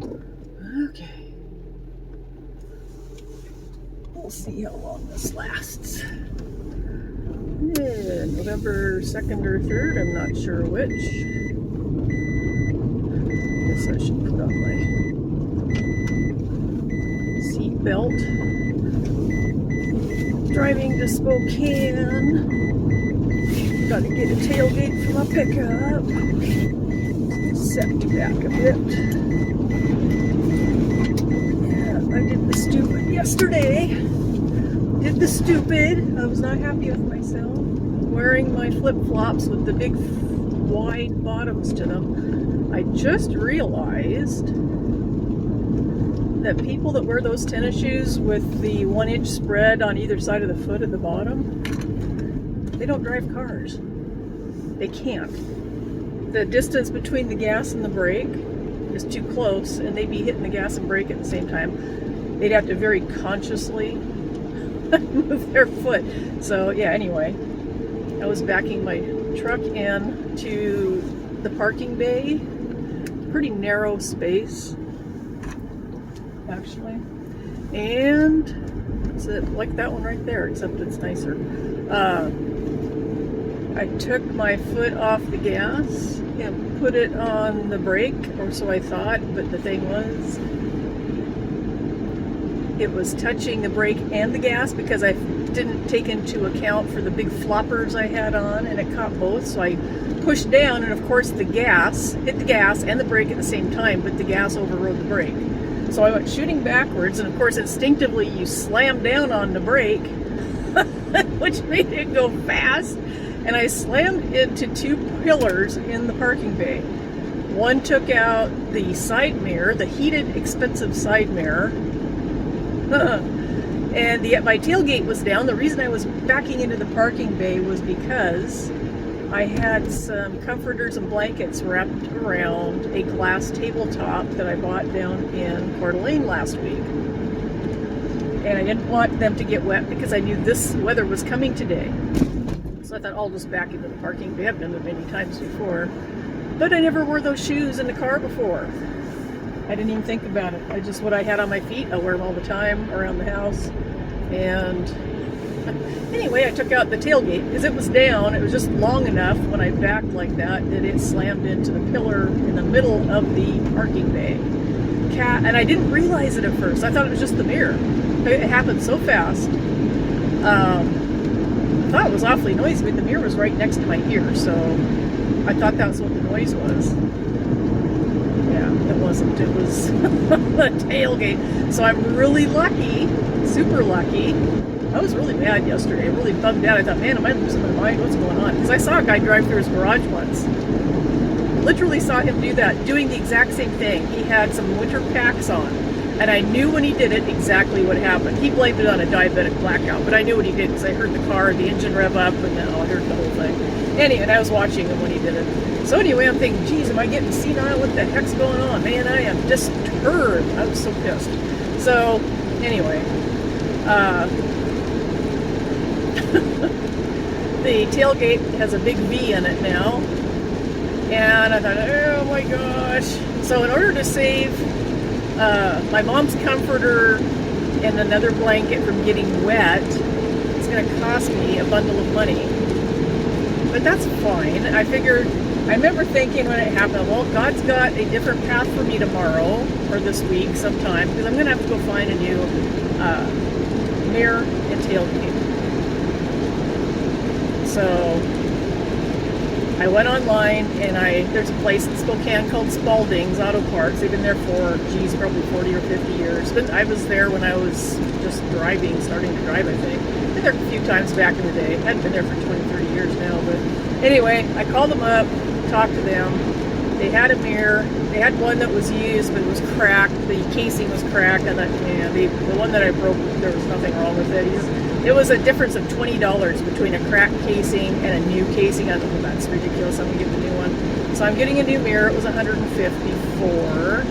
Okay. We'll see how long this lasts. Yeah, November 2nd or 3rd, I'm not sure which. Guess I should put on my seat belt. Driving to Spokane. Got to get a tailgate for my pickup. Set back a bit. Yeah, I did the stupid yesterday. Did the stupid. I was not happy with myself. Wearing my flip-flops with the big wide bottoms to them. I just realized that people that wear those tennis shoes with the 1-inch spread on either side of the foot at the bottom, they don't drive cars. They can't. The distance between the gas and the brake is too close, and they'd be hitting the gas and brake at the same time. They'd have to very consciously move their foot. So yeah, anyway, I was backing my truck in to the parking bay. Pretty narrow space, actually. And it's like that one right there, except it's nicer. I took my foot off the gas and put it on the brake, or so I thought, but the thing was, it was touching the brake and the gas because I didn't take into account for the big floppers I had on, and it caught both, so I pushed down, and of course the gas hit the gas and the brake at the same time, but the gas overrode the brake. So I went shooting backwards, and of course instinctively you slam down on the brake, which made it go fast, and I slammed into two pillars in the parking bay. One took out the side mirror, the heated, expensive side mirror, and my tailgate was down. The reason I was backing into the parking bay was because I had some comforters and blankets wrapped around a glass tabletop that I bought down in Coeur last week. And I didn't want them to get wet because I knew this weather was coming today. So I thought I'll just back into the parking bay. I've done it many times before. But I never wore those shoes in the car before. I didn't even think about it. What I had on my feet, I wear them all the time around the house. And anyway, I took out the tailgate because it was down. It was just long enough when I backed like that it slammed into the pillar in the middle of the parking bay. And I didn't realize it at first. I thought it was just the mirror. It happened so fast. I thought it was awfully noisy, but the mirror was right next to my ear, so I thought that's what the noise was. Yeah, it wasn't. It was the tailgate. So I'm really lucky, super lucky. I was really mad yesterday, really bummed out. I thought, man, am I losing my mind? What's going on? Because I saw a guy drive through his garage once. Literally saw him do that, doing the exact same thing. He had some winter packs on, and I knew when he did it exactly what happened. He blamed it on a diabetic blackout, but I knew what he did because I heard the car, the engine rev up, and then I heard the whole thing. Anyway, and I was watching him when he did it. So anyway, I'm thinking, geez, am I getting senile? What the heck's going on? Man, I am disturbed. I was so pissed. So anyway, the tailgate has a big V in it now, and I thought, oh my gosh. So in order to save my mom's comforter and another blanket from getting wet, it's going to cost me a bundle of money. But that's fine. I remember thinking when it happened, well, God's got a different path for me tomorrow, or this week sometime, because I'm going to have to go find a new mirror and tailgate. So I went online, and there's a place in Spokane called Spalding's Auto Parts. They've been there for, probably 40 or 50 years. But I was there when I was just starting to drive, I think. Been there a few times back in the day. I hadn't been there for 20, 30 years now. But anyway, I called them up, talked to them. They had a mirror. They had one that was used, but it was cracked. The casing was cracked, and the one that I broke, there was nothing wrong with it. It was a difference of $20 between a cracked casing and a new casing. I thought, well, that's ridiculous. I'm going to get the new one. So I'm getting a new mirror. It was $154.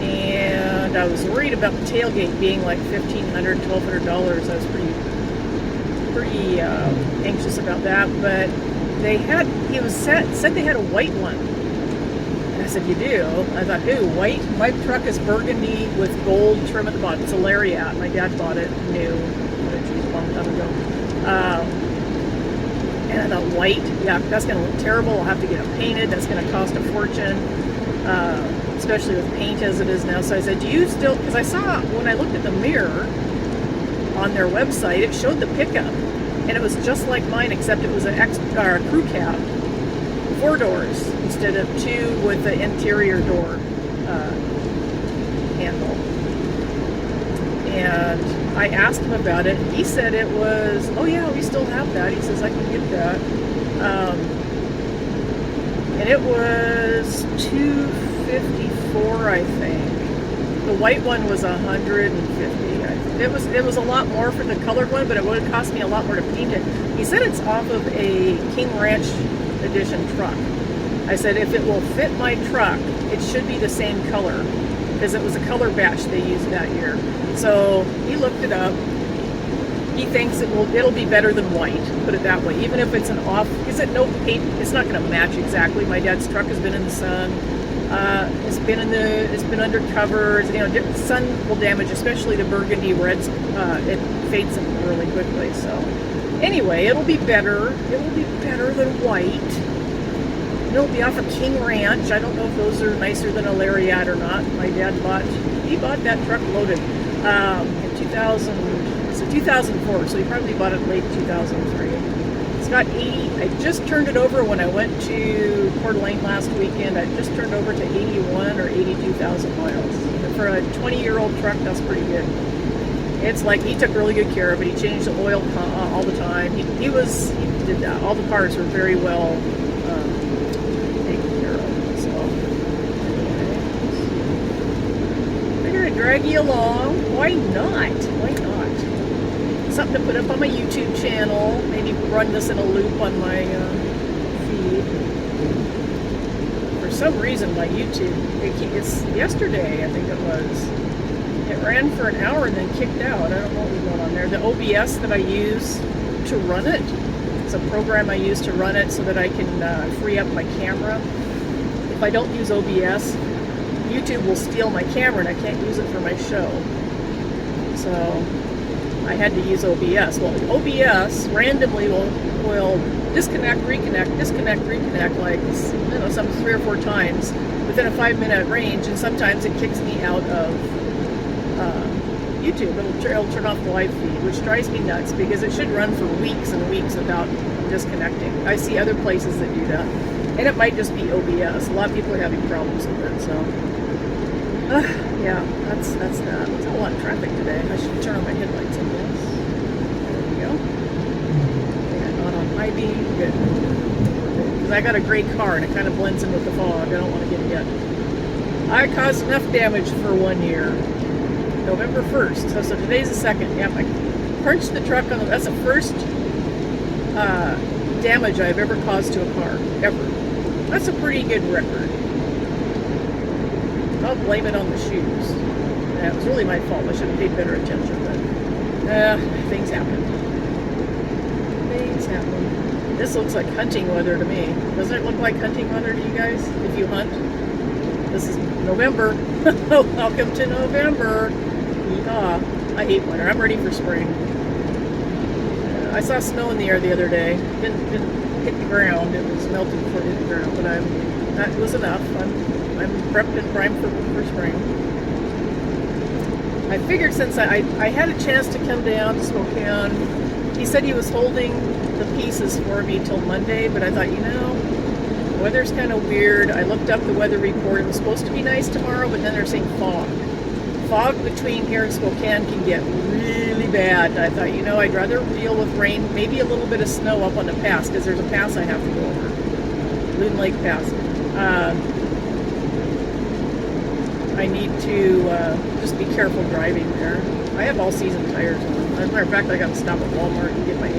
And I was worried about the tailgate being like $1,500, $1,200. I was pretty anxious about that. But said they had a white one. I said, you do? I thought, ooh, white? My truck is burgundy with gold trim at the bottom. It's a Lariat. My dad bought it new, a long time ago. And I thought, white? Yeah, that's going to look terrible. I'll have to get it painted. That's going to cost a fortune, especially with paint as it is now. So I said, do you still, because I saw, when I looked at the mirror on their website, it showed the pickup. And it was just like mine, except it was a crew cab. 4 doors instead of 2 with the interior door handle. And I asked him about it. He said it was, oh yeah, we still have that. He says, I can get that. And it was $254, I think. The white one was $150. It was a lot more for the colored one, but it would have cost me a lot more to paint it. He said it's off of a King Ranch edition truck. I said, if it will fit my truck, it should be the same color, because it was a color batch they used that year. So he looked it up. He thinks it'll be better than white, put it that way. Even if it's an off, is it no paint? It's not going to match exactly. My dad's truck has been in the sun. It's been under covers. You know, the sun will damage, especially the burgundy reds. It fades them really quickly. So anyway, it'll be better. It will be better than white. It'll be off of King Ranch. I don't know if those are nicer than a Lariat or not. My dad bought that truck loaded in 2004, so he probably bought it late 2003. It's got 80. I just turned it over when I went to Coeur d'Alene last weekend. I just turned over to 81 or 82,000 miles. And for a 20-year-old truck, that's pretty good. It's like he took really good care of it. He changed the oil all the time. He did that. All the parts were very well taken care of. So anyway, figure I'd drag you along. Why not? Why not? Something to put up on my YouTube channel. Maybe run this in a loop on my feed. For some reason, my YouTube, it's yesterday, I think it was. It ran for an hour and then kicked out. I don't know what was going on there. The OBS that I use to run it, it's a program I use to run it so that I can free up my camera. If I don't use OBS, YouTube will steal my camera and I can't use it for my show. So I had to use OBS. Well, OBS randomly will disconnect, reconnect, like, you know, some 3 or 4 times within a 5-minute range, and sometimes it kicks me out of YouTube. It'll turn off the live feed, which drives me nuts because it should run for weeks and weeks without disconnecting. I see other places that do that, and it might just be OBS. A lot of people are having problems with it, so yeah, that's that. There's a lot of traffic today. I should turn on my headlights on this. There we go. Yeah, not on high beam. Good. Because I got a gray car and it kind of blends in with the fog. I don't want to get hit. I caused enough damage for 1 year. November 1st. So today's the 2nd. Yep, I punched the truck on the... That's the first damage I've ever caused to a car. Ever. That's a pretty good record. I'll blame it on the shoes. Yeah, it was really my fault. I should have paid better attention, but things happen. Things happen. This looks like hunting weather to me. Doesn't it look like hunting weather to you guys? If you hunt? This is November. Welcome to November. Yeehaw. I hate winter. I'm ready for spring. I saw snow in the air the other day. Didn't hit the ground. It was melting before it hit the ground, but that was enough. I'm prepped and primed for spring. I figured since I had a chance to come down to Spokane, he said he was holding the pieces for me till Monday, but I thought, you know, the weather's kind of weird. I looked up the weather report. It was supposed to be nice tomorrow, but then they're saying fog. Fog between here and Spokane can get really bad. I thought, you know, I'd rather deal with rain, maybe a little bit of snow up on the pass, because there's a pass I have to go over. Loon Lake Pass. I need to just be careful driving there. I have all-season tires on. As a matter of fact, I got to stop at Walmart and get my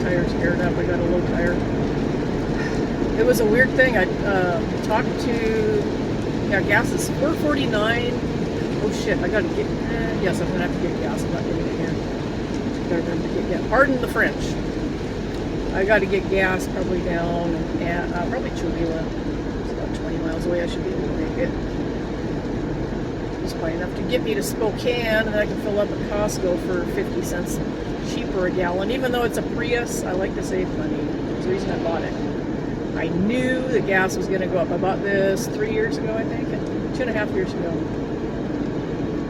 tires aired up. I got a low tire. It was a weird thing. I talked to, gas is $4.49. Oh shit, I gotta get, yes, I'm gonna have to get gas. I'm not getting it here. Gotta remember to get gas. Pardon the French. I gotta get gas probably down at, probably Cholula. It's about 20 miles away. I should be able to make it. Just by enough to get me to Spokane, and then I can fill up at Costco for 50 cents cheaper a gallon. Even though it's a Prius, I like to save money. That's the reason I bought it. I knew the gas was going to go up. I bought this 3 years ago, I think, 2.5 years ago.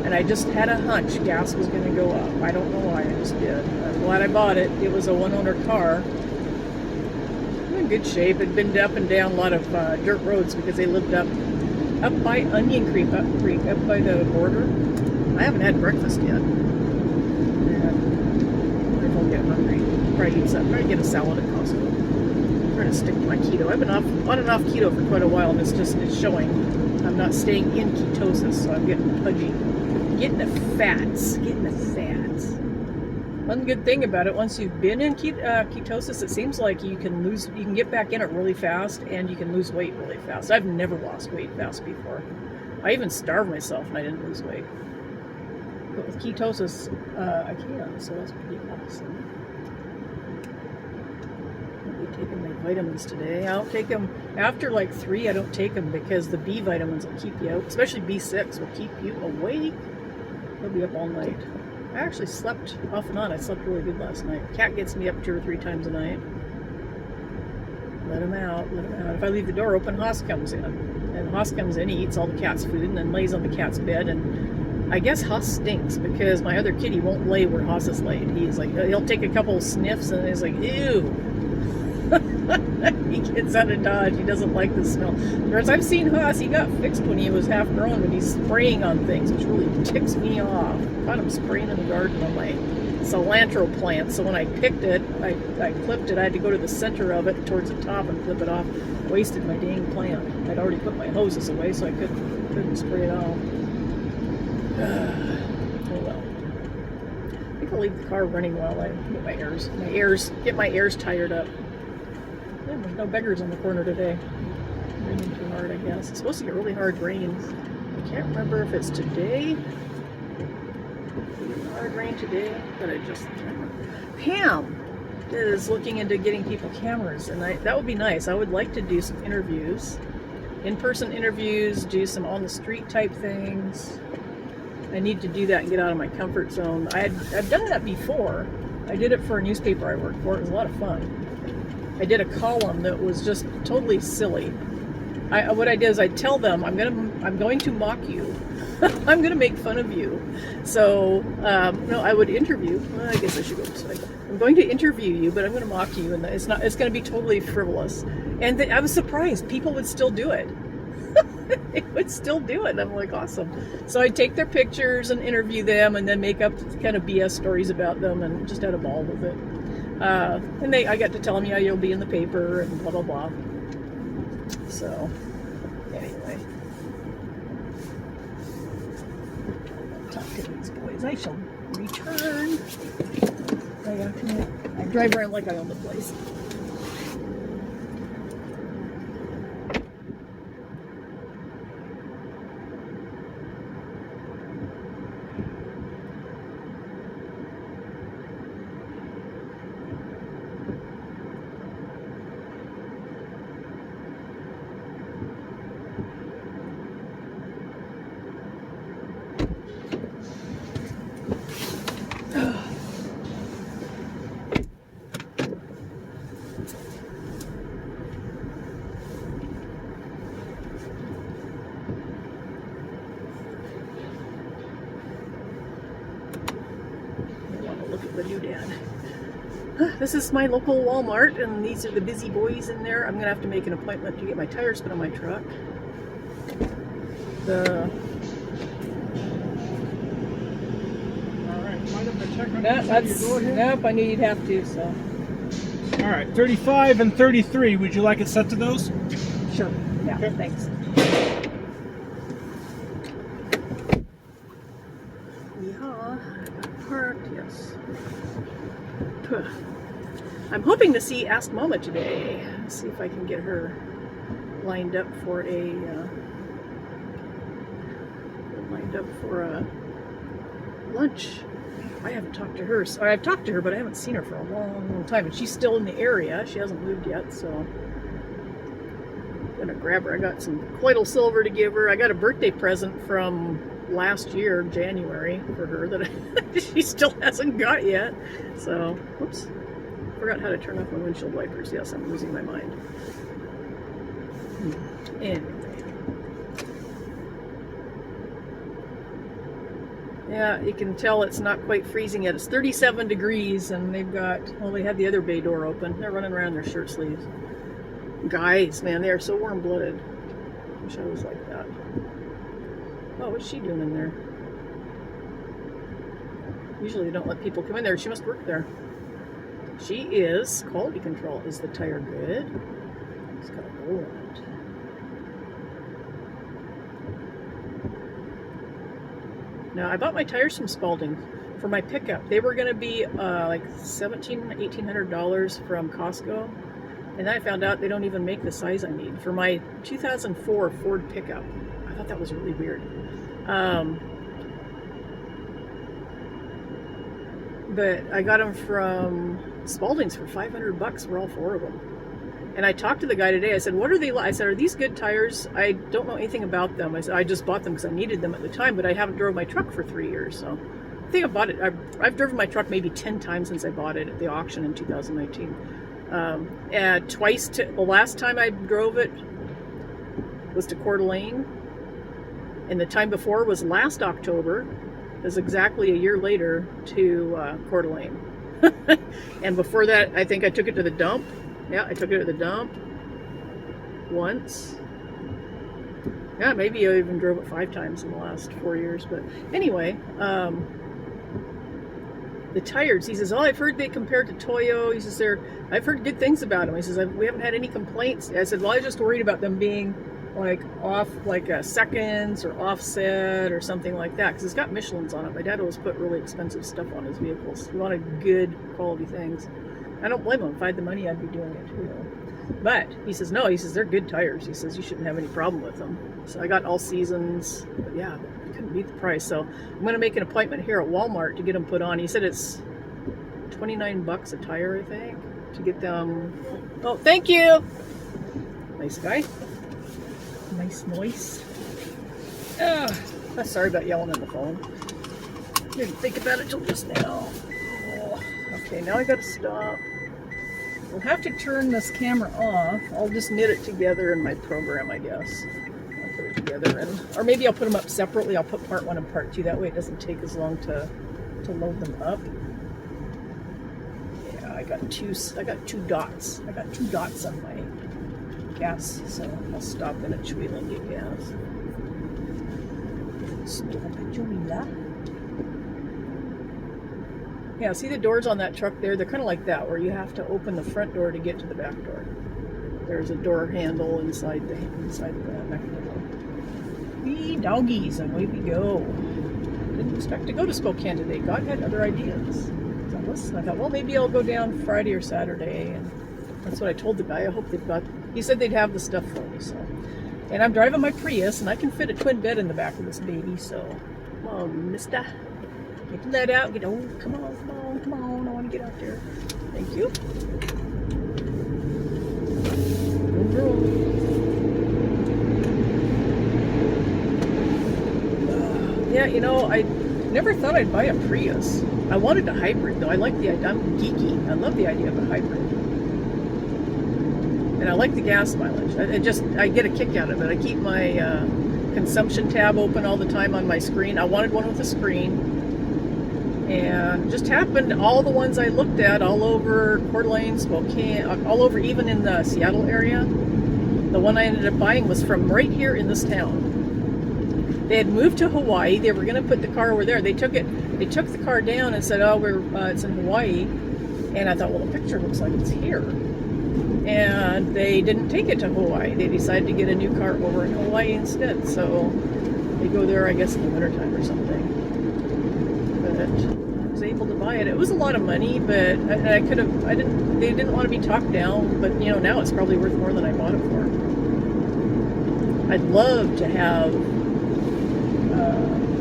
And I just had a hunch gas was going to go up. I don't know why, I just did. I'm glad I bought it. It was a one-owner car. In good shape. It'd been up and down a lot of dirt roads because they lived up by Onion Creek, up by the border. I haven't had breakfast yet. And I don't get hungry. Probably get a salad at Costco. I'm trying to stick to my keto. I've been on and off keto for quite a while, and it's showing. I'm not staying in ketosis, so I'm getting pudgy. Getting the fats. One good thing about it, once you've been in ketosis, it seems like you can get back in it really fast, and you can lose weight really fast. I've never lost weight fast before. I even starved myself and I didn't lose weight. But with ketosis, I can, so that's pretty awesome. I'll be taking my vitamins today. I don't take them after like 3. I don't take them because the B vitamins will keep you out, especially B6 will keep you awake. They'll be up all night. I actually slept off and on. I slept really good last night. Cat gets me up 2 or 3 times a night. Let him out. If I leave the door open, Haas comes in. And Haas comes in, he eats all the cat's food and then lays on the cat's bed. And I guess Haas stinks because my other kitty won't lay where Haas is laid. He's like, he'll take a couple of sniffs and he's like, ew. He gets out of Dodge. He doesn't like the smell. Whereas I've seen Haas, he got fixed when he was half grown, when he's spraying on things, which really ticks me off. Caught him spraying in the garden on my cilantro plant. So when I picked it, I clipped it. I had to go to the center of it towards the top and clip it off. Wasted my dang plant. I'd already put my hoses away, so I couldn't spray it off. Oh well. I think I'll leave the car running while I get my airs tired up. Yeah, there's no beggars on the corner today. Raining too hard, I guess. It's supposed to get really hard rain. I can't remember if it's today. Hard rain today, but I just can't remember. Pam is looking into getting people cameras, and that would be nice. I would like to do some interviews, in-person interviews, do some on-the-street type things. I need to do that and get out of my comfort zone. I've done that before. I did it for a newspaper I worked for. It was a lot of fun. I did a column that was just totally silly. What I did is I tell them I'm going to mock you. I'm going to make fun of you. So no, I would interview. Well, I guess I should go this way. I'm going to interview you, but I'm going to mock you, and it's going to be totally frivolous. And I was surprised people would still do it. They would still do it. And I'm like, awesome. So I'd take their pictures and interview them, and then make up kind of BS stories about them, and just had a ball with it. And I got to tell them, yeah, you'll be in the paper and blah, blah, blah. So, anyway. Talk to these boys. I shall return. I drive around like I own the place. The new dad. This is my local Walmart, and these are the busy boys in there. I'm gonna have to make an appointment to get my tires put on my truck. Alright, mind if I check on That's your door here? nope, I knew you'd have to, so. Alright, 35 and 33. Would you like it set to those? Sure. Yeah, Okay. thanks. Yeehaw. Parked, yes. I'm hoping to see Ask Mama today. See if I can get her lined up for a lunch. I haven't talked to her. Or I've talked to her, but I haven't seen her for a long, long time. And she's still in the area. She hasn't moved yet, so gonna grab her. I got some colloidal silver to give her. I got a birthday present from last year, January, for her that she still hasn't got yet. So, whoops. Forgot how to turn off my windshield wipers. Yes, I'm losing my mind. Anyway. Yeah, you can tell it's not quite freezing yet. It's 37 degrees, and they've got, well, they had the other bay door open. They're running around in their shirt sleeves. Guys, man, they are so warm-blooded. Wish I was like that. Oh, what's she doing in there? Usually they don't let people come in there. She must work there. She is quality control. Is the tire good? It's got a hole in it. Now, I bought my tires from Spalding for my pickup. They were going to be like $1,700, $1,800 from Costco. And then I found out they don't even make the size I need for my 2004 Ford pickup. I thought that was really weird. But I got them from Spalding's for $500 for all 4 of them. And I talked to the guy today. I said, what are they like? I said, are these good tires? I don't know anything about them. I said, I just bought them because I needed them at the time, but I haven't drove my truck for 3 years. So I think I bought it. I've driven my truck maybe 10 times since I bought it at the auction in 2019. And twice, the last time I drove it was to Coeur d'Alene. And the time before was last October. It was exactly a year later to Coeur d'Alene. And before that, I think I took it to the dump. Yeah, I took it to the dump once. Yeah, maybe I even drove it 5 times in the last 4 years. But anyway, the tires, he says, oh, I've heard they compared to Toyo. He says, I've heard good things about them. He says, we haven't had any complaints. I said, well, I was just worried about them being like off, like seconds or offset or something like that, because it's got Michelin's on it. My dad always put really expensive stuff on his vehicles. He wanted good quality things. I don't blame him. If I had the money, I'd be doing it too. But he says, no, he says, they're good tires. He says, you shouldn't have any problem with them. So I got all seasons. But yeah, I couldn't beat the price. So I'm going to make an appointment here at Walmart to get them put on. He said it's $29 a tire, I think, to get them. Oh, thank you. Nice guy. Nice noise. Sorry about yelling on the phone. Didn't think about it till just now. Oh, okay, now I got to stop. We'll have to turn this camera off. I'll just knit it together in my program, I guess. I'll put it together, or maybe I'll put them up separately. I'll put part 1 and part 2. That way it doesn't take as long to load them up. Yeah, I got two dots. I got 2 dots on my gas, so I'll stop in at Chewila and get gas. Stop at Chewila. Yeah, see the doors on that truck there? They're kind of like that, where you have to open the front door to get to the back door. There's a door handle inside the back door. Wee doggies, and away we go. Didn't expect to go to Spokane today. God had other ideas. So I thought, well, maybe I'll go down Friday or Saturday, and that's what I told the guy. I hope they've got. He said they'd have the stuff for me. So, and I'm driving my Prius, and I can fit a twin bed in the back of this baby. So, come on, Mister. Get let out. Come on. I want to get out there. Thank you. Good girl. Yeah, you know, I never thought I'd buy a Prius. I wanted a hybrid, though. I like the idea. I'm geeky. I love the idea of a hybrid. And I like the gas mileage. I get a kick out of it. I keep my consumption tab open all the time on my screen. I wanted one with a screen. And just happened, all the ones I looked at all over Coeur d'Alene, Spokane, all over even in the Seattle area, the one I ended up buying was from right here in this town. They had moved to Hawaii. They were going to put the car over there. They took the car down and said, oh, it's in Hawaii. And I thought, well, the picture looks like it's here. And they didn't take it to Hawaii. They decided to get a new car over in Hawaii instead. So they go there, I guess, in the wintertime or something. But I was able to buy it. It was a lot of money, but they didn't want to be talked down, but you know, now it's probably worth more than I bought it for. I'd love to have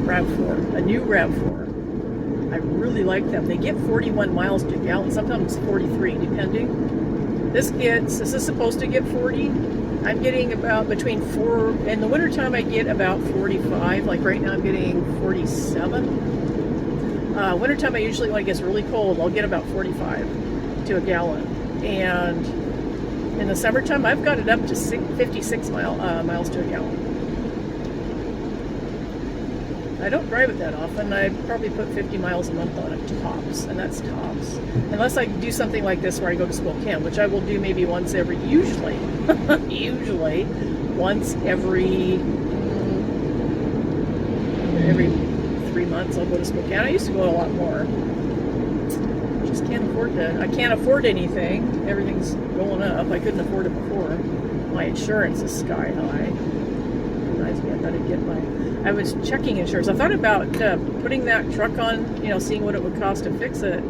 RAV4, a new RAV4. I really like them. They get 41 miles to gallon, sometimes 43, depending. This is supposed to get 40. I'm getting about between 4, in the wintertime I get about 45. Like right now I'm getting 47. Wintertime I usually, when it gets really cold, I'll get about 45 to a gallon. And in the summertime I've got it up to 56 miles to a gallon. I don't drive it that often. I probably put 50 miles a month on it tops, and that's tops. Unless I do something like this where I go to Spokane, which I will do maybe once every, usually once every 3 months I'll go to Spokane. I used to go a lot more. Just can't afford to. I can't afford anything. Everything's going up. I couldn't afford it before. My insurance is sky high. Reminds me I gotta get I was checking insurance. I thought about putting that truck on, seeing what it would cost to fix it.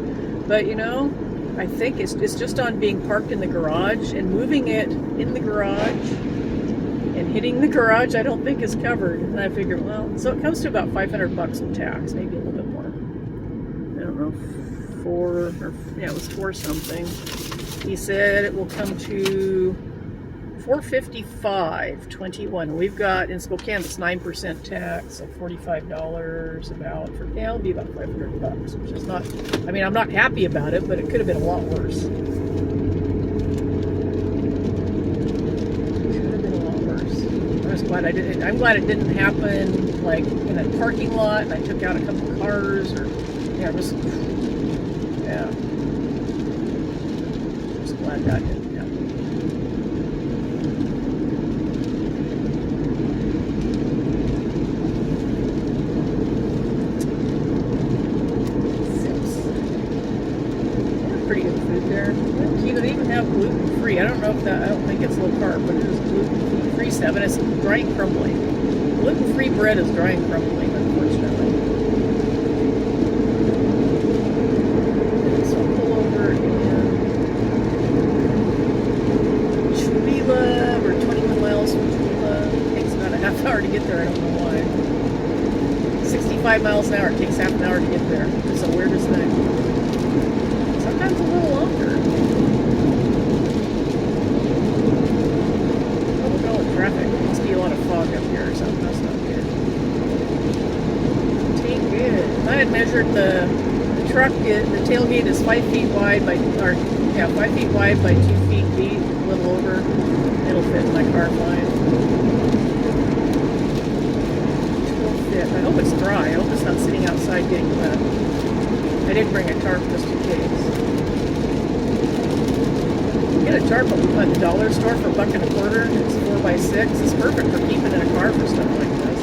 But, I think it's just on being parked in the garage, and moving it in the garage and hitting the garage I don't think is covered. And I figured, well, so it comes to about $500 with tax, maybe a little bit more. I don't know, it was 4 something. He said it will come to $455.21. We've got in Spokane it's 9% tax, so $45 about for it'll be about $500, which is not. I mean, I'm not happy about it, but it could have been a lot worse. I was glad I didn't. I'm glad it didn't happen like in a parking lot and I took out a couple of cars or just glad that didn't. Gluten-free. I don't think it's low carb, but it is gluten-free stuff, and it's dry and crumbly. Gluten-free bread is dry and crumbly, unfortunately. So I'll pull over in Cholula. We're 21 miles from Cholula. It takes about a half hour to get there. I don't know why. 65 miles an hour. It takes half an hour to get there. It's the weirdest thing. Sometimes a little longer. Traffic. There must be a lot of fog up here or something. That's not good. Ain't good. I had measured the truck. The tailgate is 5 feet wide by 5 feet wide by 2 feet deep, a little over. It'll fit in my car fine. It'll fit. I hope it's dry. I hope it's not sitting outside getting wet. I did bring a tarp just in case. Get a tarp at the dollar store for $1.25. It's 4x6. It's perfect for keeping in a car for stuff like this.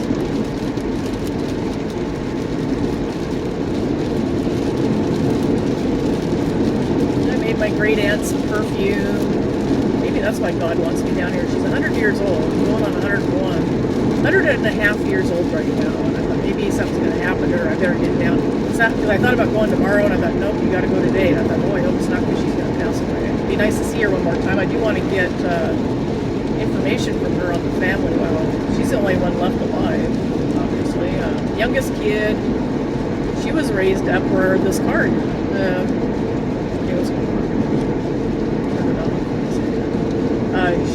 I made my great aunt some perfume. Maybe that's why God wants me down here. She's 100 years old, going on 101. 100 and a half years old right now. And I thought maybe something's going to happen to her. I better get down. It's not because I thought about going tomorrow, and I thought, nope, you got to go today. And I thought, oh, I hope it's not because she's going to pass away. It'd be nice to see her one more time. I do want to get information from her on the family. Well, she's the only one left alive, obviously. Youngest kid. She was raised up where this car.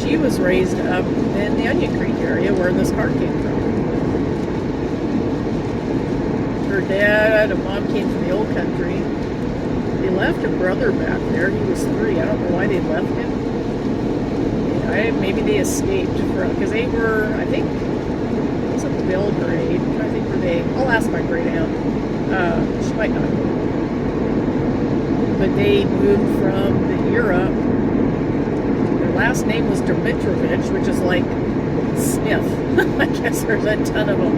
She was raised up in the Onion Creek area where this car came from. Her dad and mom came from the old country. They left a brother back there. He was 3. I don't know why they left him. Maybe they escaped because they were, I think, it was a Belgrade. I think were they. I'll ask my great aunt. She might not know. But they moved from Europe. Their last name was Dimitrovich, which is like Smith. I guess there's a ton of them.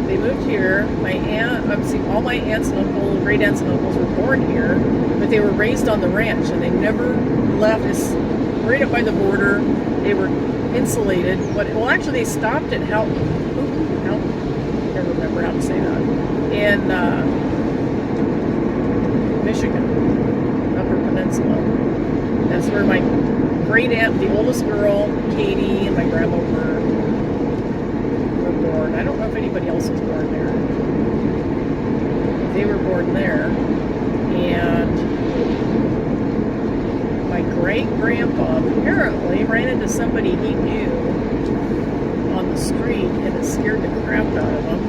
They moved here. My aunt, all my aunts and uncles, great aunts and uncles were born here, but they were raised on the ranch and they never left. It's right up by the border. They were insulated. Well, actually, they stopped at Houghton. I never remember how to say that. In Michigan, Upper Peninsula. That's where my great aunt, the oldest girl, Katie, and my grandma were born. I don't know if anybody else was born there. They were born there. And my great-grandpa apparently ran into somebody he knew on the street, and it scared the crap out of him.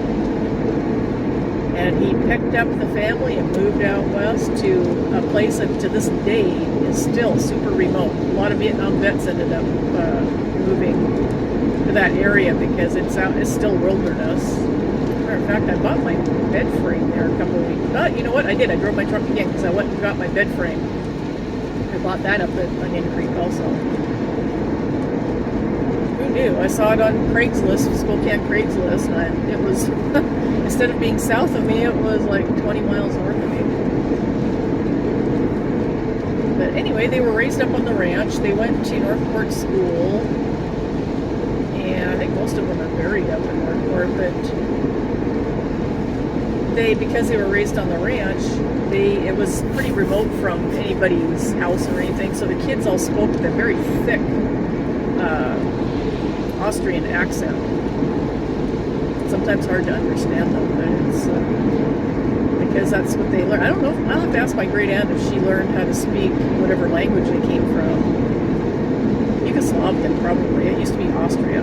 And he picked up the family and moved out west to a place that to this day is still super remote. A lot of Vietnam vets ended up moving to that area because it's still wilderness. Matter of fact, I bought my bed frame there a couple of weeks. You know what? I did. I drove my truck again because I went and got my bed frame. I bought that up at Onion Creek also. Who knew? I saw it on Craigslist, Spokane Craigslist, and it was, instead of being south of me, it was like 20 miles north of me. But anyway, they were raised up on the ranch. They went to Northport School, and I think most of them are buried up in Northport, but because they were raised on the ranch, it was pretty remote from anybody's house or anything, so the kids all spoke with a very thick Austrian accent. Sometimes hard to understand them, but it's because that's what they learn. I don't know. I'll have to ask my great aunt if she learned how to speak whatever language they came from. Yugoslavian, probably. It used to be Austria.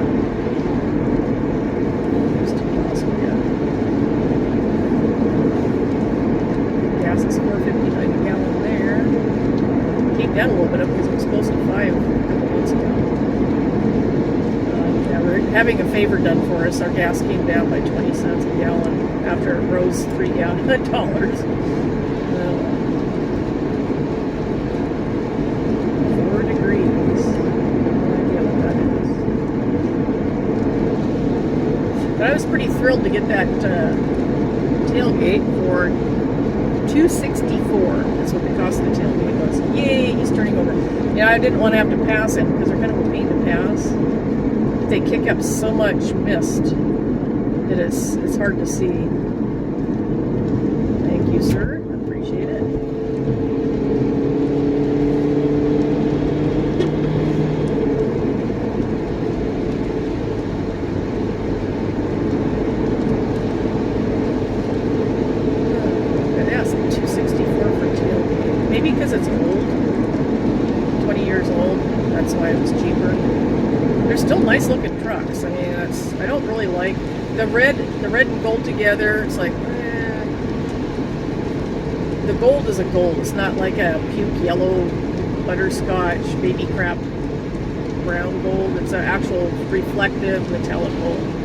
Gas is $4.59 a gallon there. Came down a little bit up because it was close to $5 a couple months ago. Yeah, we're having a favor done for us. Our gas came down by 20 cents a gallon after it rose $3. 4 degrees. No idea what that is. But I was pretty thrilled to get that tailgate for $264. That's what the cost of the tailgate was. Yay, he's turning over. Yeah, I didn't want to have to pass him because they're kind of a pain to pass. They kick up so much mist that it's hard to see. Thank you, sir. I appreciate it. Maybe because it's old, 20 years old, that's why it was cheaper. They're still nice looking trucks. I mean, I don't really like the red and gold together. It's like, the gold is a gold. It's not like a puke yellow, butterscotch, baby crap brown gold. It's an actual reflective metallic gold.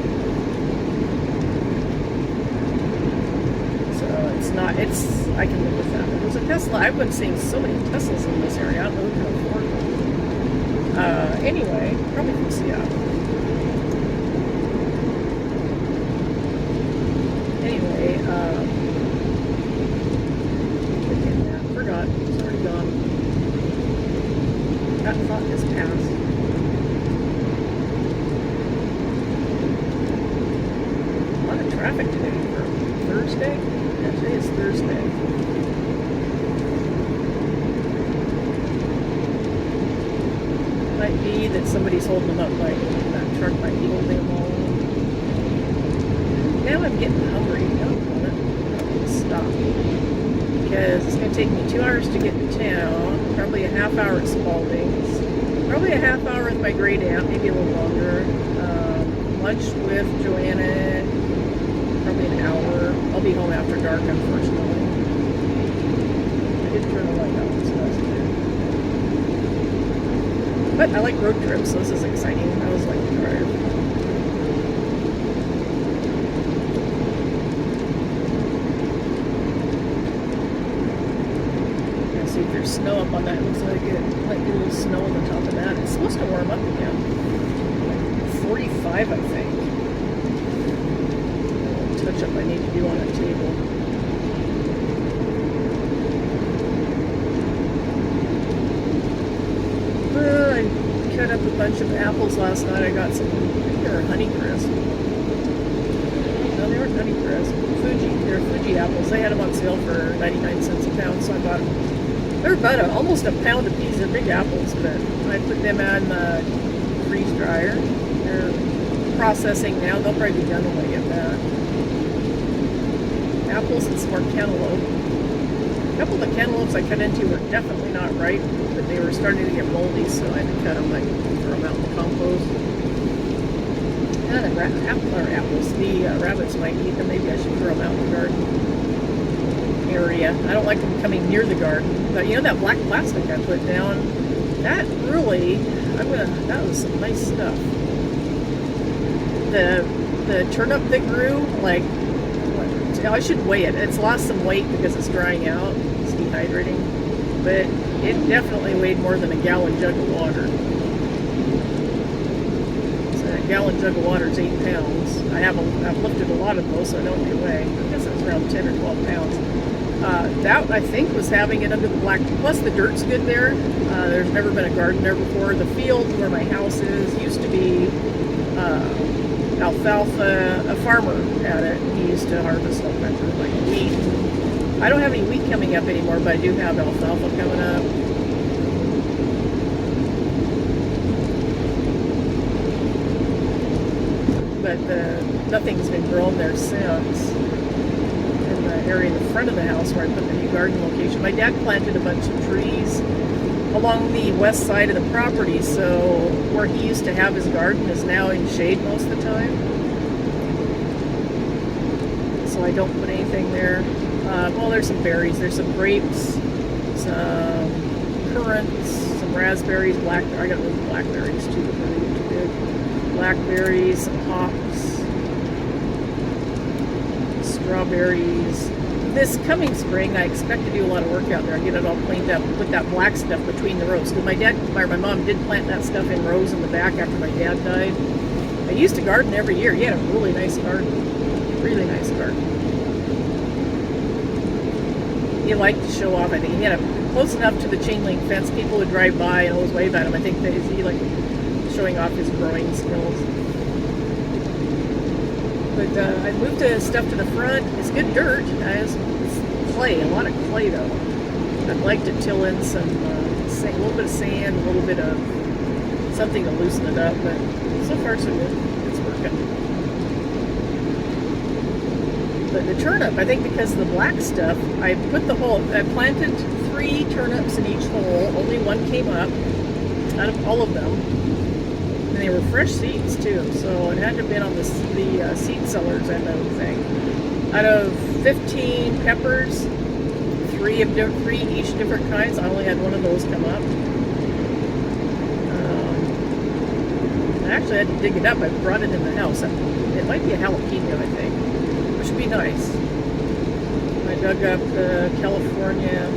I can live with that. It was a Tesla. I've been seeing so many Teslas in this area. I don't know who can afford them. Anyway, probably from Seattle. Anyway, I forgot. It's already gone. That thought just passed. A lot of traffic today for Thursday. Today is Thursday. Might be that somebody's holding them up, like that truck might be holding them all. Now I'm getting hungry. Now I'm going to stop because it's going to take me 2 hours to get to town. Probably a half hour at Spalding's. Probably a half hour with my great aunt, maybe a little longer. Lunch with Joanna. Probably an hour. I'll be home after dark, unfortunately. I did turn the light out, so that's good. But I like road trips, so this is exciting. I always like to drive. Yeah, see if there's snow up on that. It looks like it might be a little snow on the top of that. It's supposed to warm up again. Like 45, I think. Touch-up I need to do on a table. I cut up a bunch of apples last night. I got some, I think they were Honeycrisp. No, they weren't Honeycrisp. They're Fuji apples. They had them on sale for 99 cents a pound, so I bought them. They're about almost a pound a piece. They're big apples, but I put them on the freeze dryer. They're processing now. They'll probably be done when I get back. apples and some more cantaloupe. A couple of the cantaloupes I cut into were definitely not ripe, but they were starting to get moldy, so I had to cut them, like throw them out in the compost. And the apples, the rabbits might eat them. Maybe I should throw them out in the garden area. I don't like them coming near the garden. But you know that black plastic I put down? That really, that was some nice stuff. The turnip that grew, like, I should weigh it. It's lost some weight because it's drying out. It's dehydrating. But it definitely weighed more than a gallon jug of water. So a gallon jug of water is 8 pounds. I've lifted a lot of those, so I know what they weigh. I guess it's around 10 or 12 pounds. That, I think, was having it under the black. Plus, the dirt's good there. There's never been a garden there before. The field where my house is used to be alfalfa. A farmer had it. He used to harvest all kinds of like wheat. I don't have any wheat coming up anymore, but I do have alfalfa coming up. But nothing's been grown there since. In the area in the front of the house where I put the new garden location, my dad planted a bunch of trees along the west side of the property, so where he used to have his garden is now in shade most of the time. So I don't put anything there. Well, there's some berries. There's some grapes, some currants, some raspberries, blackberries. I got little blackberries too, but they're too big. Blackberries, some hops, strawberries. This coming spring, I expect to do a lot of work out there. I get it all cleaned up, put that black stuff between the rows. Because my mom did plant that stuff in rows in the back after my dad died. I used to garden every year. He had a really nice garden, really nice garden. He liked to show off. I think he had a close enough to the chain link fence. People would drive by and always wave at him. I think that he liked showing off his growing skills. But I moved stuff to the front. It's good dirt. It's clay, a lot of clay though. I'd like to till in some, a little bit of sand, a little bit of something to loosen it up. But so far so good. It's working. But the turnip, I think because of the black stuff, I planted 3 turnips in each hole. Only one came up out of all of them. And they were fresh seeds too, so it had to have been on the seed sellers end of the thing. Out of 15 peppers, 3 each different kinds, I only had one of those come up. I actually had to dig it up. I brought it in the house. It might be a jalapeno, I think, which would be nice. I dug up the California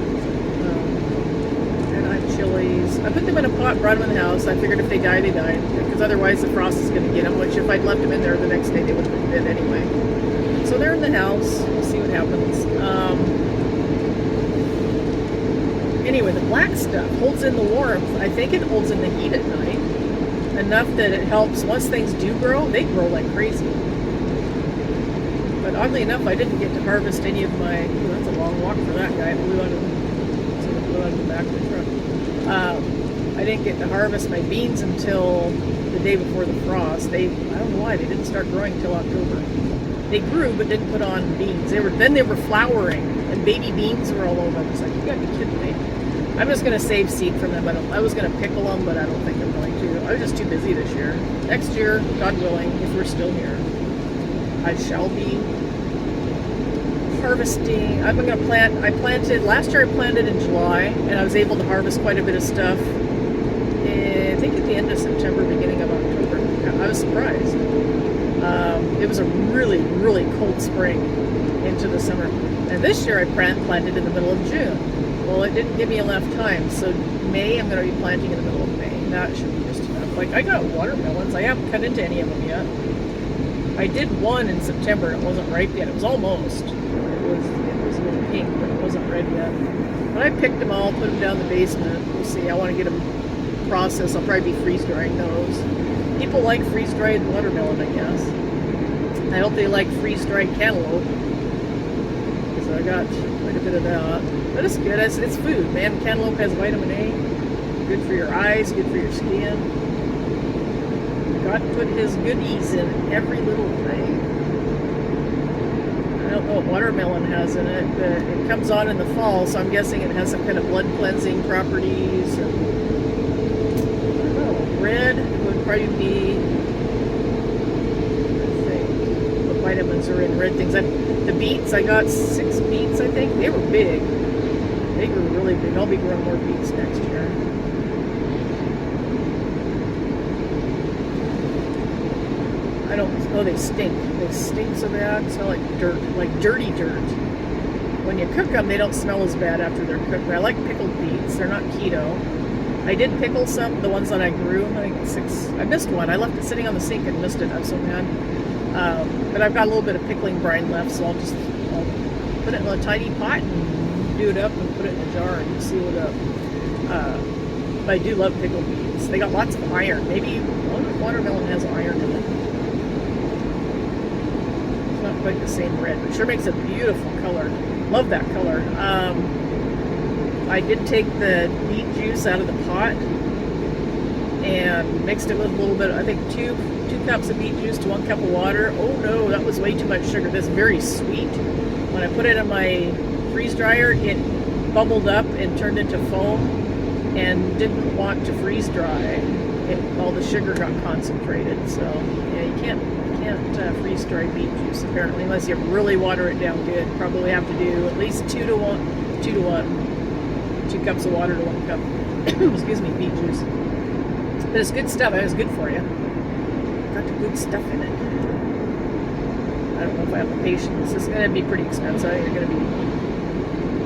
chilies. I put them in a pot, brought them in the house. I figured if they die, they died. Because otherwise the frost is going to get them, which if I'd left them in there the next day, they would have been dead anyway. So they're in the house. We'll see what happens. Anyway, the black stuff holds in the warmth. I think it holds in the heat at night. Enough that it helps. Once things do grow, they grow like crazy. But oddly enough, I didn't get to harvest any of my... Ooh, that's a long walk for that guy. It blew out of the back of the truck. I didn't get to harvest my beans until the day before the frost. I don't know why, they didn't start growing until October. They grew but didn't put on beans. They were flowering and baby beans were all over them. It's like, you gotta be kidding me. I'm just gonna save seed from them. I was gonna pickle them, but I don't think I'm going to. I was just too busy this year. Next year, God willing, if we're still here, I shall be harvesting. I'm gonna plant. Last year I planted in July, and I was able to harvest quite a bit of stuff. I think at the end of September, beginning of October. I was surprised. It was a really, really cold spring into the summer, and this year I planted in the middle of June. Well, it didn't give me enough time, so May I'm going to be planting in the middle of May. That should be just enough. Like, I got watermelons. I haven't cut into any of them yet. I did one in September, and it wasn't ripe yet. It was almost. It was a little pink, but it wasn't red yet. But I picked them all, put them down in the basement. We'll see. I want to get them processed. I'll probably be freeze-drying those. People like freeze-dried watermelon, I guess. I hope they like freeze-dried cantaloupe. So I got quite a bit of that. But it's good. It's food, man. Cantaloupe has vitamin A. Good for your eyes, good for your skin. God put his goodies in every little thing. I don't know what watermelon has in it, but it comes on in the fall, so I'm guessing it has some kind of blood cleansing properties. And, I don't know, red would probably be, I think, what vitamins are in red things. The beets, I got 6 beets, I think. They were big. They grew really big. I'll be growing more beets next year. I don't know, they stink. They stink so bad. They smell like dirt, like dirty dirt. When you cook them, they don't smell as bad after they're cooked. But I like pickled beets. They're not keto. I did pickle some, the ones that I grew. I think 6. I missed one. I left it sitting on the sink and missed it. I'm so mad. But I've got a little bit of pickling brine left, so I'll put it in a tiny pot and do it up and put it in a jar and seal it up. But I do love pickled beets. They got lots of iron. Maybe watermelon has iron in it. It's not quite the same red, but it sure makes a beautiful color. Love that color. I did take the beet juice out of the pot and mixed it with a little bit, I think 2 cups of beet juice to 1 cup of water. Oh no, that was way too much sugar. That's very sweet. When I put it in my freeze dryer, it bubbled up and turned into foam and didn't want to freeze dry. All the sugar got concentrated. So yeah, you can't freeze dry beet juice apparently unless you really water it down good. Probably have to do at least 2 to 1, 2 to 1, 2 cups of water to 1 cup. Excuse me, beet juice. But it's good stuff. It was good for you. Got the good stuff in it. I don't know if I have the patience. This is going to be pretty expensive. You're going to be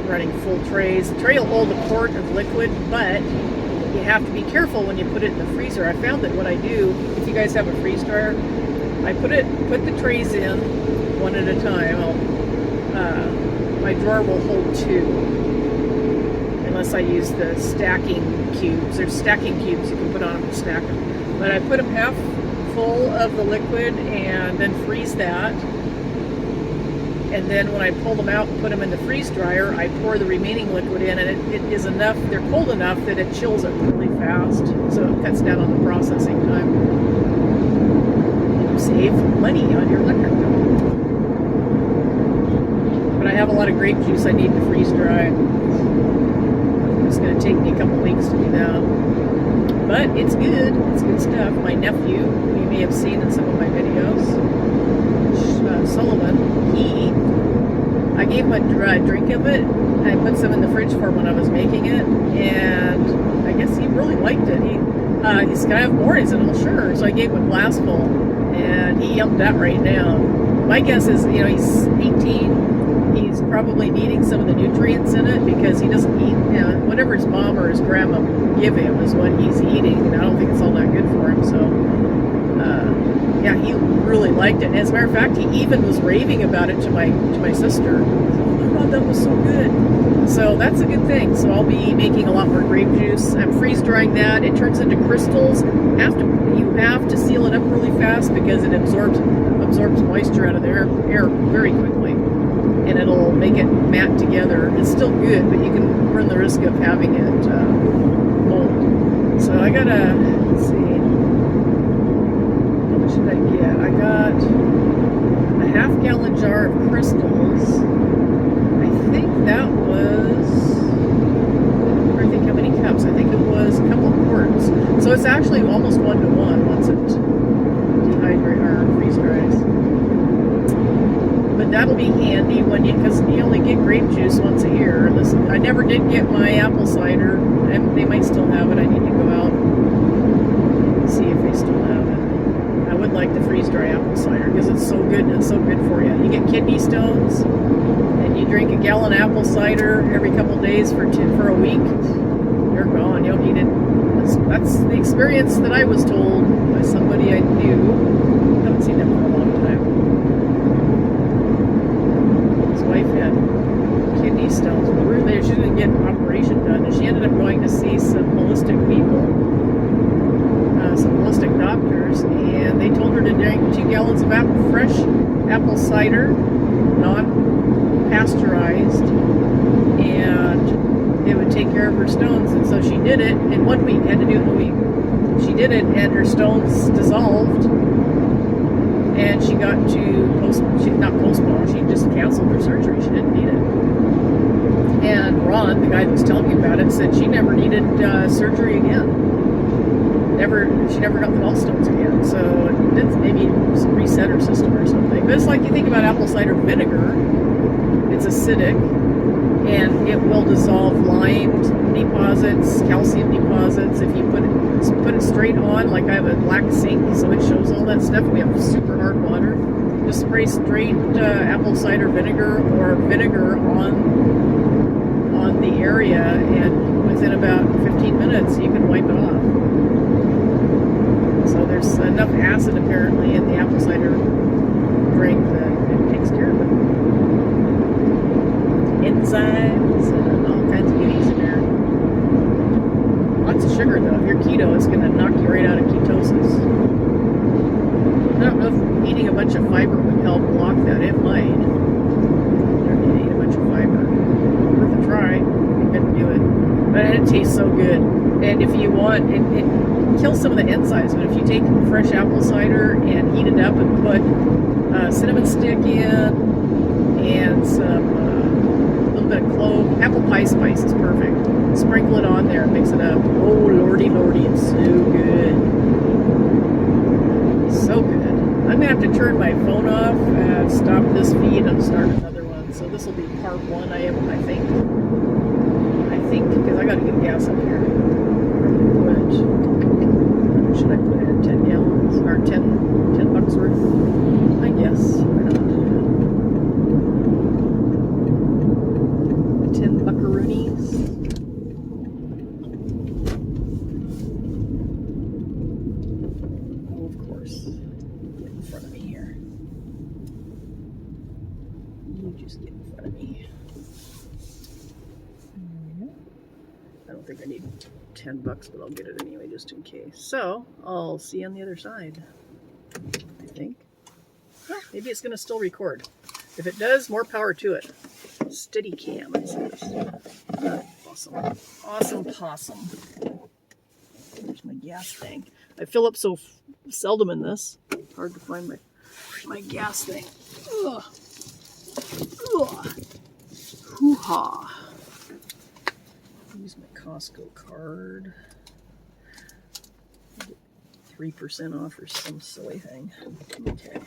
running full trays. The tray will hold a quart of liquid, but you have to be careful when you put it in the freezer. I found that what I do, if you guys have a freeze dryer, I put the trays in one at a time. My drawer will hold 2, unless I use the stacking cubes. There's stacking cubes you can put on them and stack them. But I put them half full of the liquid and then freeze that. And then when I pull them out and put them in the freeze dryer, I pour the remaining liquid in, and it is enough, they're cold enough that it chills it really fast. So it cuts down on the processing time. You save money on your electric bill. But I have a lot of grape juice I need to freeze dry. It's going to take me a couple weeks to do that. But it's good. It's good stuff. My nephew, you may have seen in some of my videos, Sullivan, I gave him a drink of it. I put some in the fridge for him when I was making it, and I guess he really liked it. He's gonna have more. He said, "Well, sure." So I gave him a glass full, and he yumped that right now. My guess is, he's 18. He's probably needing some of the nutrients in it because he doesn't eat, whatever his mom or his grandma give him is what he's eating, and I don't think it's all that good for him. So, yeah, he really liked it. And as a matter of fact, he even was raving about it to my sister. Oh my God, that was so good. So that's a good thing. So I'll be making a lot more grape juice. I'm freeze drying that. It turns into crystals. You have to seal it up really fast because it absorbs moisture out of the air very quickly, and it'll make it matte together. It's still good, but you can run the risk of having it mold. So I gotta, let's see, what should I get? I got a half-gallon jar of crystals. I think that was, I'm trying to think how many cups. I think it was a couple of quarts. So it's actually almost 1-to-1 once it dehydrates or freeze dries. But that'll be handy because you only get grape juice once a year. I never did get my apple cider. They might still have it. I need to go out and see if they still have it. I would like the freeze dry apple cider because it's so good and it's so good for you. You get kidney stones and you drink a gallon apple cider every couple days for a week. You're gone. You don't need it. That's the experience that I was told by somebody I knew. I haven't seen them for a long time. His wife had kidney stones. We were there. She didn't get an operation done, and she ended up going to see some holistic people, some holistic doctors, and they told her to drink 2 gallons of fresh apple cider, non-pasteurized, and it would take care of her stones. And so she did it in 1 week. Had to do it in a week. She did it, and her stones dissolved and she got to not postpone, she just canceled her surgery. She didn't need it. And Ron, the guy that was telling me about it, said she never needed surgery again. She never got the gallstones again. So it's maybe reset her system or something. But it's like you think about apple cider vinegar. It's acidic, and it will dissolve lime deposits, calcium deposits. If you put it straight on, like I have a black sink, so it shows all that stuff. We have super hard water. Just spray straight apple cider vinegar or vinegar on the area, and within about 15 minutes, you can wipe it off. So there's enough acid apparently in the apple cider drink that it takes care of it. Enzymes and all kinds of goodies in there. Lots of sugar though. If you're keto, it's going to knock you right out of ketosis. I don't know if eating a bunch of fiber would help block that. It might. You don't need to eat a bunch of fiber. Worth a try. You couldn't do it. But it tastes so good. And if you want, it kills some of the enzymes. But if you take fresh apple cider and heat it up and put cinnamon stick in and some little bit of clove, apple pie spice is perfect. Sprinkle it on there, mix it up. Oh lordy, it's so good, so good. I'm gonna have to turn my phone off, stop this feed, and start another one. So this will be part one. I think because I got to get gas up here. Should I put in 10 gallons or 10 bucks worth? I guess. Why not? 10 buckaroonies. Oh, of course. Get in front of me here. You just get in front of me. I don't think I need 10 bucks, but I'll get it anyway just in case. So I'll see you on the other side, I think. Well, maybe it's going to still record. If it does, more power to it. Steady cam, it says. Awesome possum. There's my gas tank. I fill up so seldom in this. Hard to find my gas thing. Ugh. Hoo-ha. Use my Costco card. 3% off or some silly thing. Okay.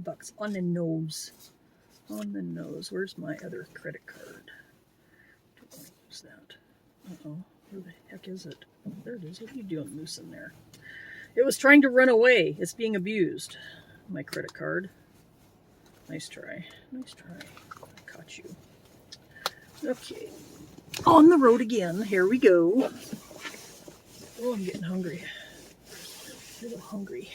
$10 on the nose. On the nose. Where's my other credit card? Don't want to use that. Uh-oh. Where the heck is it? Oh, there it is. What are you doing loose in there? It was trying to run away. It's being abused. My credit card. Nice try. Nice try. I caught you. Okay. On the road again. Here we go. Oh, I'm getting hungry. A little hungry.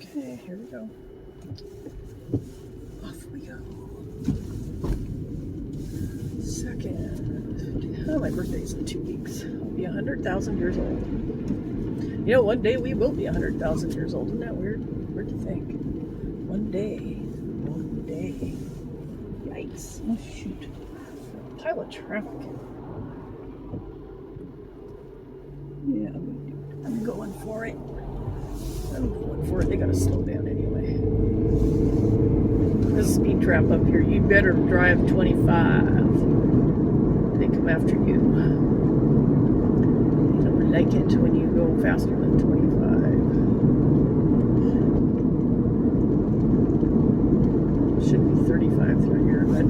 Okay, here we go. Off we go. Second. Oh, my birthday's in 2 weeks. I'll be 100,000 years old. You know, one day we will be 100,000 years old. Isn't that weird? Weird to think. One day. One day. Yikes. Oh, shoot. Pile of traffic. Yeah, I'm going for it. I'm going for it. They gotta slow down anyway. There's a speed trap up here. You better drive 25. They come after you. You don't like it when you go faster than 25. Should be 35 through here, but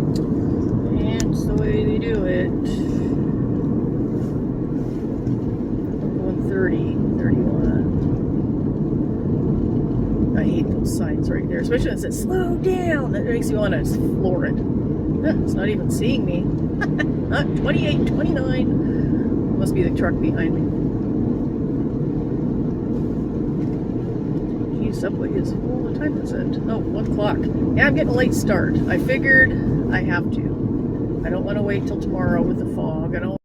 that's the way they do it. 130, 31. I hate those signs right there, especially when it says slow down. It makes you want to floor it. It's not even seeing me. 28, 29. Must be the truck behind me. Geez, Subway is full. What time is it? Oh, 1 o'clock. Yeah, I'm getting a late start. I figured I have to. I don't want to wait till tomorrow with the fog. I don't